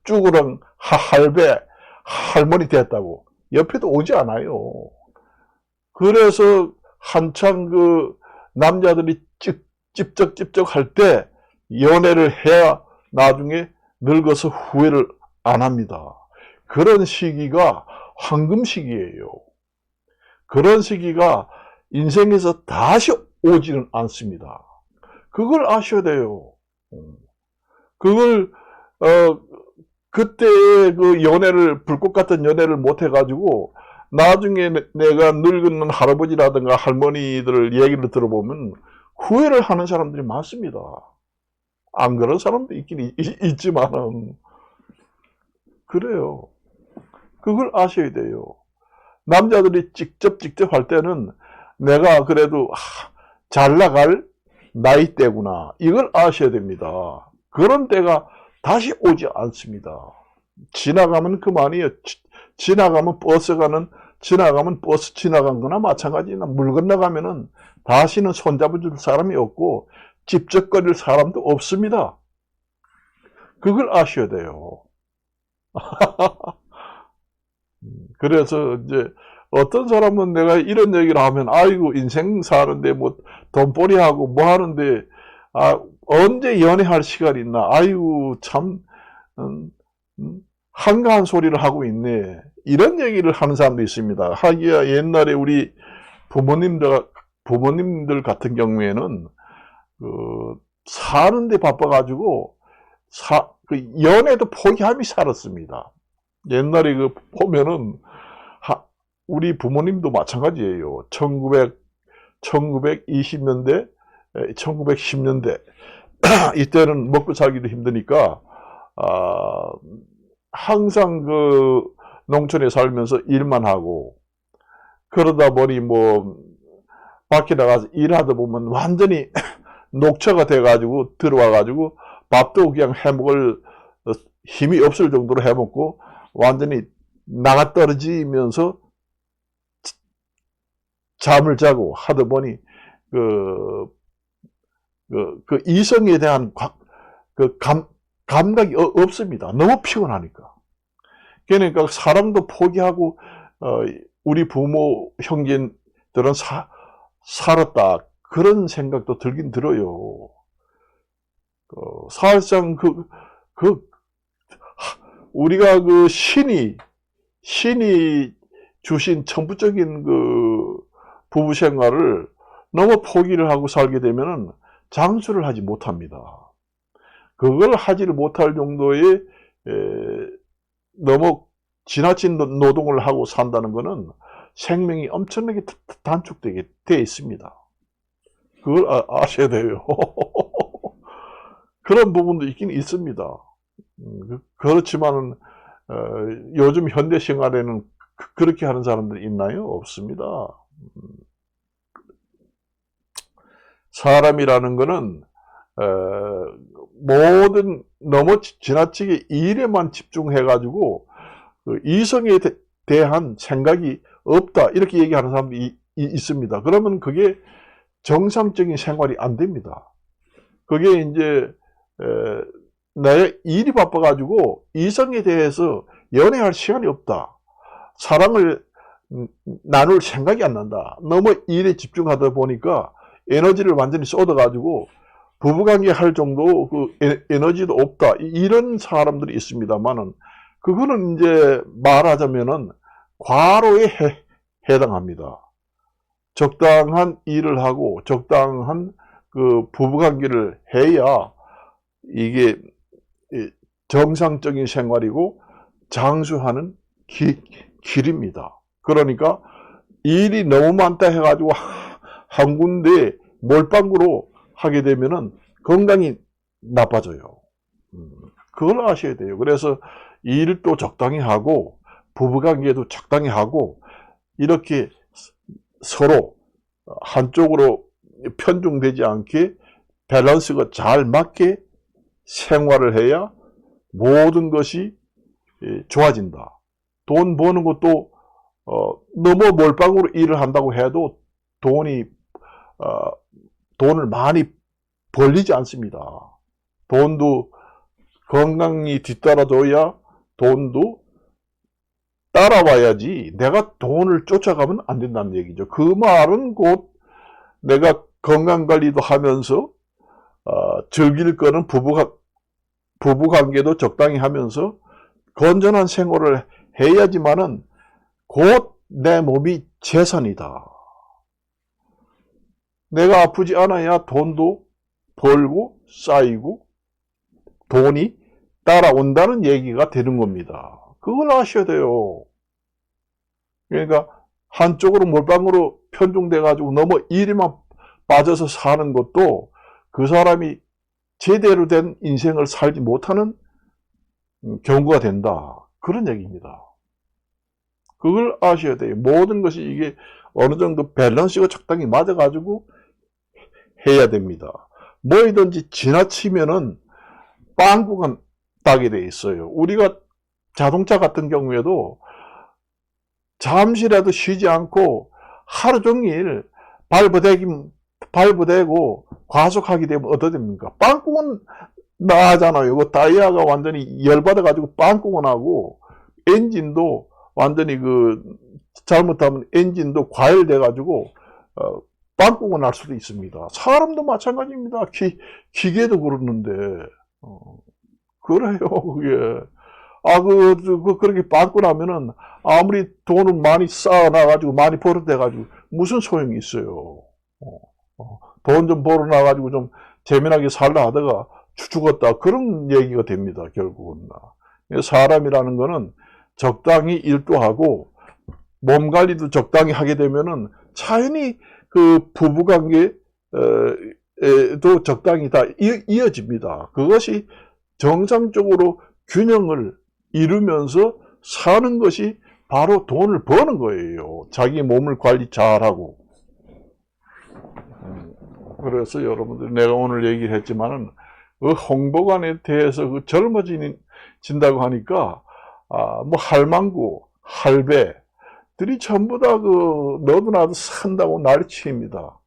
Speaker 1: 쭈그렁 할배 할머니 됐다고 옆에도 오지 않아요. 그래서 한창 그 남자들이 찝쩍찝쩍 할 때 연애를 해야 나중에 늙어서 후회를 안 합니다. 그런 시기가 황금 시기예요. 그런 시기가 인생에서 다시 오지는 않습니다. 그걸 아셔야 돼요. 그걸 그때 그 연애를 불꽃 같은 연애를 못 해가지고 나중에 내가 늙은 할아버지라든가 할머니들 얘기를 들어보면 후회를 하는 사람들이 많습니다. 안 그런 사람도 있긴 있지만은 그래요. 그걸 아셔야 돼요. 남자들이 직접 할 때는 내가 그래도 잘 나갈 나이대구나 이걸 아셔야 됩니다. 그런 때가 다시 오지 않습니다. 지나가면 그만이에요. 지나가면 버스 지나간 거나 마찬가지나 물 건너가면은 다시는 손잡아줄 사람이 없고 찝쩍거릴 사람도 없습니다. 그걸 아셔야 돼요. 그래서 이제 어떤 사람은 내가 이런 얘기를 하면 아이고 인생 사는데 뭐 돈벌이하고 뭐 하는데 언제 연애할 시간이 있나 아이고 참 한가한 소리를 하고 있네 이런 얘기를 하는 사람도 있습니다. 하기야 옛날에 우리 부모님들 같은 경우에는 사는데 바빠가지고 연애도 포기함이 살았습니다. 옛날에 보면은 우리 부모님도 마찬가지예요. 1920년대, 1910년대 이때는 먹고 살기도 힘드니까 항상 그 농촌에 살면서 일만 하고 그러다 보니 뭐 밖에 나가서 일하다 보면 완전히 녹초가 돼가지고 들어와가지고 밥도 그냥 해먹을 힘이 없을 정도로 해먹고 완전히 나가 떨어지면서 잠을 자고 하다 보니 그 이성에 대한 감각이 없습니다. 너무 피곤하니까. 그러니까 사랑도 포기하고 우리 부모 형제들은 살았다 그런 생각도 들긴 들어요. 사실상 우리가 그 신이 주신 천부적인 그 부부 생활을 너무 포기를 하고 살게 되면은 장수를 하지 못합니다. 그걸 하지를 못할 정도의 너무 지나친 노동을 하고 산다는 것은 생명이 엄청나게 단축되게 돼 있습니다. 그걸 아셔야 돼요. 그런 부분도 있긴 있습니다. 그렇지만은 요즘 현대 생활에는 그렇게 하는 사람들이 있나요? 없습니다. 사람이라는 것은 모든 너무 지나치게 일에만 집중해가지고 이성에 대한 생각이 없다 이렇게 얘기하는 사람들이 있습니다. 그러면 그게 정상적인 생활이 안 됩니다. 그게 이제 내 일이 바빠가지고 이성에 대해서 연애할 시간이 없다. 사랑을 나눌 생각이 안 난다. 너무 일에 집중하다 보니까 에너지를 완전히 쏟아가지고 부부관계 할 정도 그 에너지도 없다. 이런 사람들이 있습니다만은 그거는 이제 말하자면은 과로에 해당합니다. 적당한 일을 하고 적당한 그 부부관계를 해야 이게 정상적인 생활이고 장수하는 길입니다. 그러니까 일이 너무 많다 해가지고 한 군데 몰빵으로 하게 되면은 건강이 나빠져요. 그걸 아셔야 돼요. 그래서 일도 적당히 하고 부부관계도 적당히 하고 이렇게 서로 한쪽으로 편중되지 않게 밸런스가 잘 맞게 생활을 해야 모든 것이 좋아진다. 돈 버는 것도 너무 몰빵으로 일을 한다고 해도 돈을 많이 벌리지 않습니다. 돈도 건강이 뒤따라줘야 돈도 따라와야지 내가 돈을 쫓아가면 안 된다는 얘기죠. 그 말은 곧 내가 건강관리도 하면서 즐길 거는 부부관계도 적당히 하면서 건전한 생활을 해야지만은 곧 내 몸이 재산이다. 내가 아프지 않아야 돈도 벌고 쌓이고 돈이 따라온다는 얘기가 되는 겁니다. 그걸 아셔야 돼요. 그러니까 한쪽으로 몰빵으로 편중돼가지고 너무 일에만 빠져서 사는 것도 그 사람이 제대로 된 인생을 살지 못하는 경우가 된다. 그런 얘기입니다. 그걸 아셔야 돼요. 모든 것이 이게 어느 정도 밸런스가 적당히 맞아가지고 해야 됩니다. 뭐이든지 지나치면은 빵꾸가 나게 돼 있어요. 우리가 자동차 같은 경우에도 잠시라도 쉬지 않고 하루 종일 발부대고 과속하게 되면 어떻게 됩니까? 빵꾸가 나잖아요. 이거 타이어가 완전히 열받아가지고 빵꾸가 나고 엔진도 완전히 잘못하면 엔진도 과열돼가지고 빵꾸가 날 수도 있습니다. 사람도 마찬가지입니다. 기계도 그러는데 그래요. 그게 그렇게 빵꾸 나면은 아무리 돈을 많이 쌓아놔가지고 많이 벌어대가지고 무슨 소용이 있어요. 돈 좀 벌어놔가지고 좀 재미나게 살라 하다가 죽었다. 그런 얘기가 됩니다. 결국은. 사람이라는 거는 적당히 일도 하고 몸 관리도 적당히 하게 되면은 자연히 그 부부관계도 적당히 다 이어집니다. 그것이 정상적으로 균형을 이루면서 사는 것이 바로 돈을 버는 거예요. 자기 몸을 관리 잘하고. 그래서 여러분들 내가 오늘 얘기를 했지만은 그 홍보관에 대해서 젊어진다고 하니까 뭐 할망구, 할배들이 전부 다 너도 나도 산다고 난리칩니다.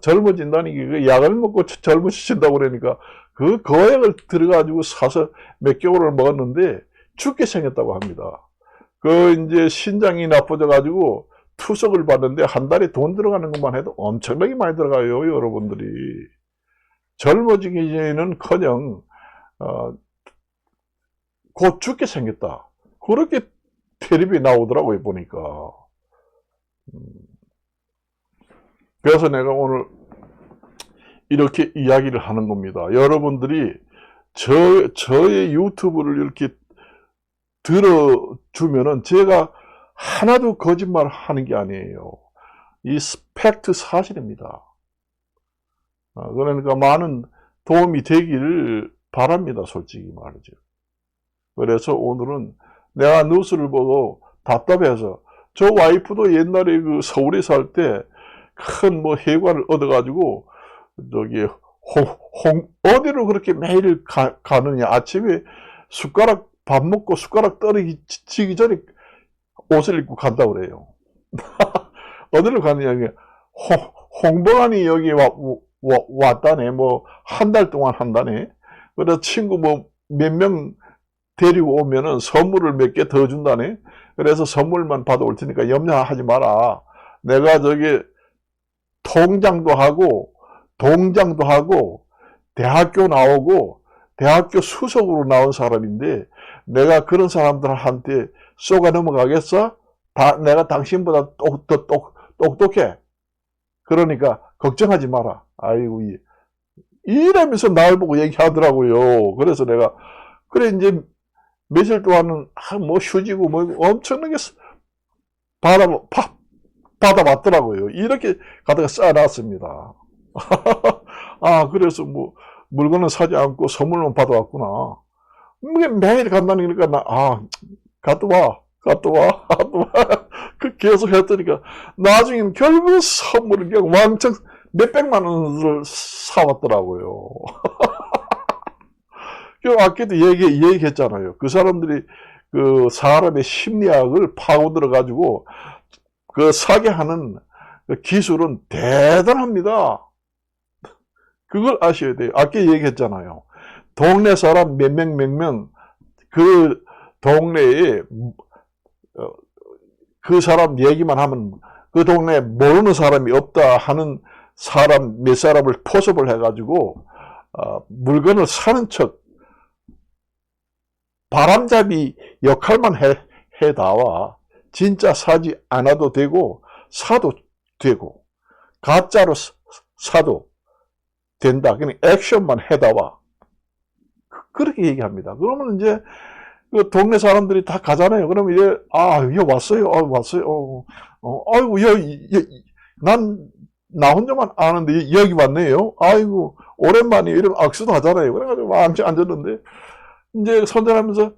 Speaker 1: 젊어진다는 게 약을 먹고 젊어지신다고 그러니까 그 거액을 들어가지고 사서 몇 개월을 먹었는데 죽게 생겼다고 합니다. 이제 신장이 나빠져가지고 투석을 받는데 한 달에 돈 들어가는 것만 해도 엄청나게 많이 들어가요, 여러분들이. 젊어지기는커녕 곧 죽게 생겼다. 그렇게 텔레비에 나오더라고요, 보니까. 그래서 내가 오늘 이렇게 이야기를 하는 겁니다. 여러분들이 저의 유튜브를 이렇게 들어주면은 제가 하나도 거짓말 하는 게 아니에요. 이 팩트 사실입니다. 그러니까 많은 도움이 되기를 바랍니다, 솔직히 말이죠. 그래서 오늘은 내가 뉴스를 보고 답답해서 저 와이프도 옛날에 서울에 살 때 큰 해관을 얻어가지고 어디로 그렇게 매일 가느냐. 아침에 밥 먹고 숟가락 떨어지기 전에 옷을 입고 간다고 그래요. 어디로 가느냐. 홍보관이 여기 왔다네. 한 달 동안 한다네. 그래서 친구 몇 명 데리고 오면은 선물을 몇 개 더 준다네. 그래서 선물만 받아올 테니까 염려하지 마라. 내가 통장도 하고 동장도 하고 대학교 나오고 대학교 수석으로 나온 사람인데 내가 그런 사람들한테 쏘가 넘어가겠어? 내가 당신보다 똑똑해. 그러니까 걱정하지 마라. 아이고 이러면서 날 보고 얘기하더라고요. 그래서 내가, 그래, 이제 며칠 동안은, 뭐 휴지고 뭐 엄청나게 받아봤더라고요. 이렇게 갖다가 쌓아놨습니다. 그래서 뭐, 물건은 사지 않고 선물만 받아왔구나. 매일 간다니까, 갔다 와. 그 계속 했더니까, 나중에는 결국 선물을 그냥 왕창 몇백만 원을 사왔더라고요. 아까도 얘기했잖아요. 그 사람들이 그 사람의 심리학을 파고들어가지고, 그 사게 하는 그 기술은 대단합니다. 그걸 아셔야 돼요. 아까 얘기했잖아요. 동네 사람 몇 명, 그 동네에, 그 사람 얘기만 하면 그 동네에 모르는 사람이 없다 하는 사람 몇 사람을 포섭을 해가지고, 물건을 사는 척, 바람잡이 역할만 해 나와. 진짜 사지 않아도 되고, 사도 되고, 가짜로 사도 된다. 그냥 액션만 해다와. 그렇게 얘기합니다. 그러면 이제, 그 동네 사람들이 다 가잖아요. 그러면 이제, 왔어요. 왔어요. 아이고, 나 혼자만 아는데 여기 왔네요. 아이고, 오랜만에 이런 악수도 하잖아요. 그래가지고 왕창 앉았는데, 이제 선전하면서,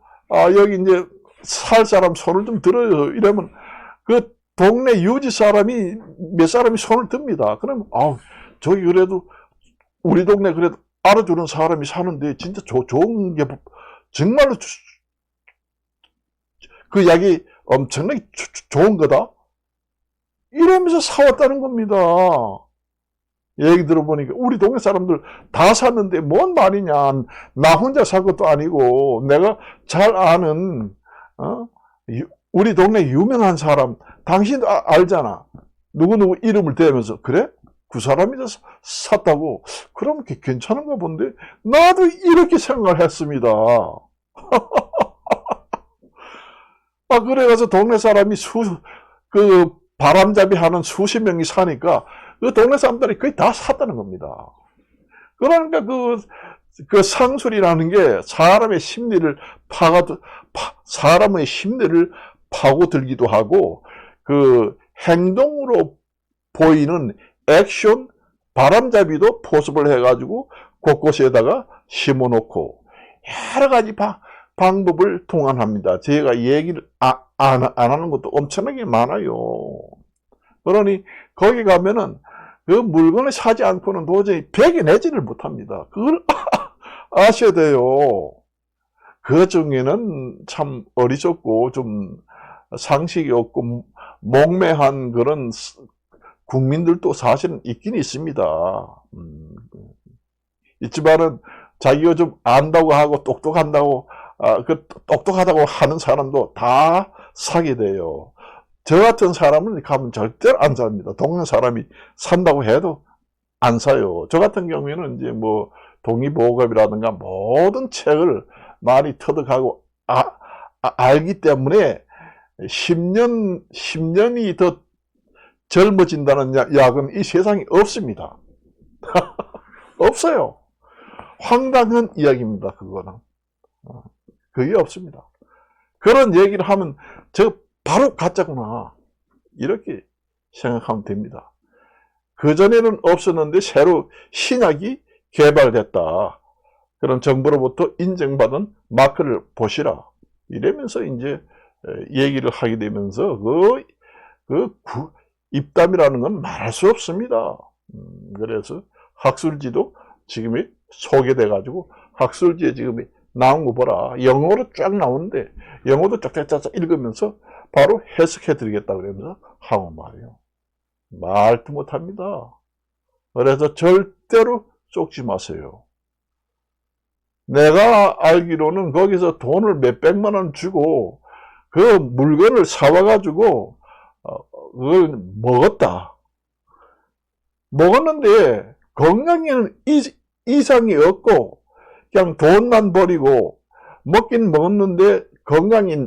Speaker 1: 여기 이제 살 사람 손을 좀 들어요. 이러면, 그 동네 유지 사람이, 몇 사람이 손을 듭니다. 그러면, 저기 그래도, 우리 동네 그래도 알아주는 사람이 사는데, 진짜 좋은 게, 정말로, 그 약이 엄청나게 좋은 거다? 이러면서 사왔다는 겁니다. 얘기 들어보니까 우리 동네 사람들 다 샀는데 뭔 말이냐. 나 혼자 살 것도 아니고 내가 잘 아는 우리 동네 유명한 사람 당신도 알잖아. 누구누구 이름을 대면서 그래? 그 사람이 샀다고? 그럼 괜찮은가 본데? 나도 이렇게 생각을 했습니다. 그래가서 동네 사람이 바람잡이 하는 수십 명이 사니까, 그 동네 사람들이 거의 다 샀다는 겁니다. 그러니까 그 상술이라는 게 사람의 심리를 사람의 심리를 파고들기도 하고, 그 행동으로 보이는 액션, 바람잡이도 포섭을 해가지고 곳곳에다가 심어놓고, 여러 가지 방법을 동원합니다. 제가 얘기를 안 하는 것도 엄청나게 많아요. 그러니 거기 가면은 그 물건을 사지 않고는 도저히 배겨내지를 못합니다. 그걸 아셔야 돼요. 그 중에는 참 어리석고 좀 상식이 없고 몽매한 그런 국민들도 사실은 있긴 있습니다. 있지만은 자기가 좀 안다고 하고 똑똑한다고 똑똑하다고 하는 사람도 다 사게 돼요. 저 같은 사람은 가면 절대로 안 삽니다. 동네 사람이 산다고 해도 안 사요. 저 같은 경우에는 이제 뭐 동의보감이라든가 모든 책을 많이 터득하고 알기 때문에 10년이 더 젊어진다는 약은 이 세상에 없습니다. 없어요. 황당한 이야기입니다. 그거는. 그게 없습니다. 그런 얘기를 하면 저 바로 가짜구나 이렇게 생각하면 됩니다. 그전에는 없었는데 새로 신약이 개발됐다. 그럼 정부로부터 인정받은 마크를 보시라. 이러면서 이제 얘기를 하게 되면서 입담이라는 건 말할 수 없습니다. 그래서 학술지도 지금이 소개돼가지고 학술지에 지금 나온 거 보라. 영어로 쫙 나오는데 영어도 쫙쫙쫙 읽으면서 바로 해석해 드리겠다 그러면서 한국말이에요. 말도 못합니다. 그래서 절대로 속지 마세요. 내가 알기로는 거기서 돈을 몇백만 원 주고 그 물건을 사와가지고 그걸 먹었다. 먹었는데 건강에는 이상이 없고 그냥 돈만 버리고 먹긴 먹었는데 건강이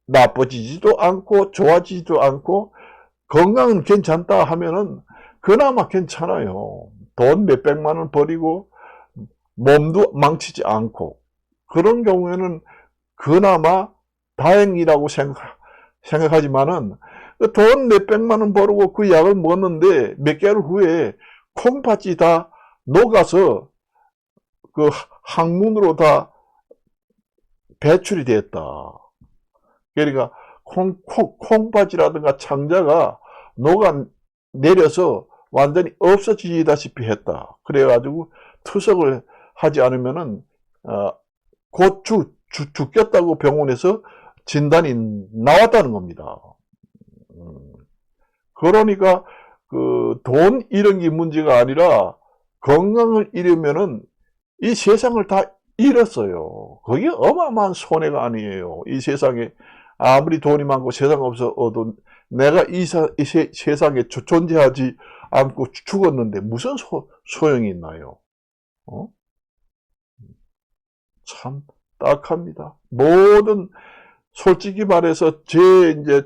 Speaker 1: 나빠지지도 않고 좋아지지도 않고 건강은 괜찮다 하면은 그나마 괜찮아요. 돈 몇백만 원 버리고 몸도 망치지 않고, 그런 경우에는 그나마 다행이라고 생각하지만은, 돈 몇백만 원 벌고 그 약을 먹었는데 몇 개월 후에 콩팥이 다 녹아서 그 항문으로 다 배출이 됐다. 그러니까 콩팥이라든가 창자가 녹아내려서 완전히 없어지다시피 했다. 그래가지고 투석을 하지 않으면은 곧 죽겠다고 병원에서 진단이 나왔다는 겁니다. 그러니까 그 돈 이런 게 문제가 아니라 건강을 잃으면은 이 세상을 다 잃었어요. 그게 어마어마한 손해가 아니에요. 이 세상에 아무리 돈이 많고 세상 없어도 내가 이 세상에 존재하지 않고 죽었는데 무슨 소용이 있나요? 참 딱합니다. 모든 솔직히 말해서 제 이제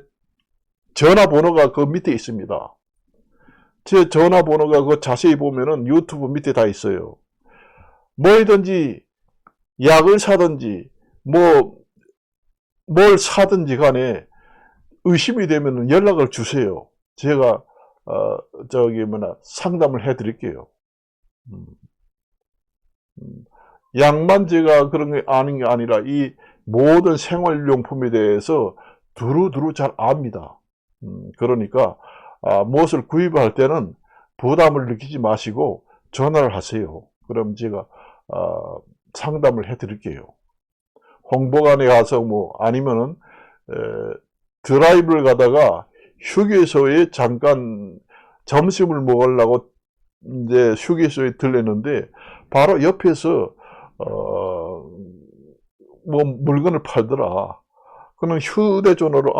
Speaker 1: 전화번호가 그 밑에 있습니다. 제 전화번호가 그 자세히 보면은 유튜브 밑에 다 있어요. 뭐든지 약을 사든지 뭘 사든지 간에 의심이 되면 연락을 주세요. 제가 상담을 해드릴게요. 약만 제가 그런 게 아닌 게 아니라 이 모든 생활용품에 대해서 두루두루 잘 압니다. 그러니까 무엇을 구입할 때는 부담을 느끼지 마시고 전화를 하세요. 그럼 제가 상담을 해드릴게요. 홍보관에 가서 아니면은 드라이브를 가다가 휴게소에 잠깐 점심을 먹으려고 이제 휴게소에 들렸는데 바로 옆에서 물건을 팔더라. 그는 휴대전화로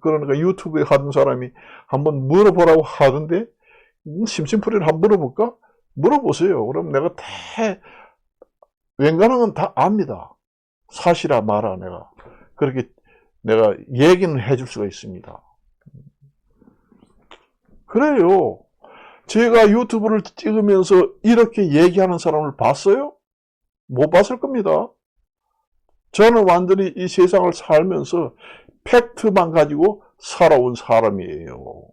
Speaker 1: 그러니까 유튜브에 하던 사람이 한번 물어보라고 하던데 심심풀이를 한번 물어볼까? 물어보세요. 그럼 내가 웬간한 건 다 압니다. 사실아 말아 내가 그렇게 내가 얘기는 해줄 수가 있습니다. 그래요. 제가 유튜브를 찍으면서 이렇게 얘기하는 사람을 봤어요? 못 봤을 겁니다. 저는 완전히 이 세상을 살면서 팩트만 가지고 살아온 사람이에요.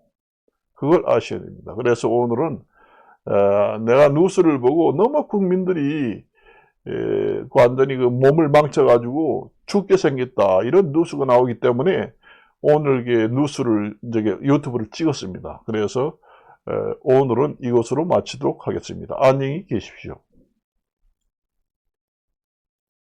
Speaker 1: 그걸 아셔야 됩니다. 그래서 오늘은 내가 뉴스를 보고 너무 국민들이 완전히 그 몸을 망쳐가지고 죽게 생겼다 이런 뉴스가 나오기 때문에 오늘 뉴스를 유튜브를 찍었습니다. 그래서 오늘은 이것으로 마치도록 하겠습니다. 안녕히 계십시오.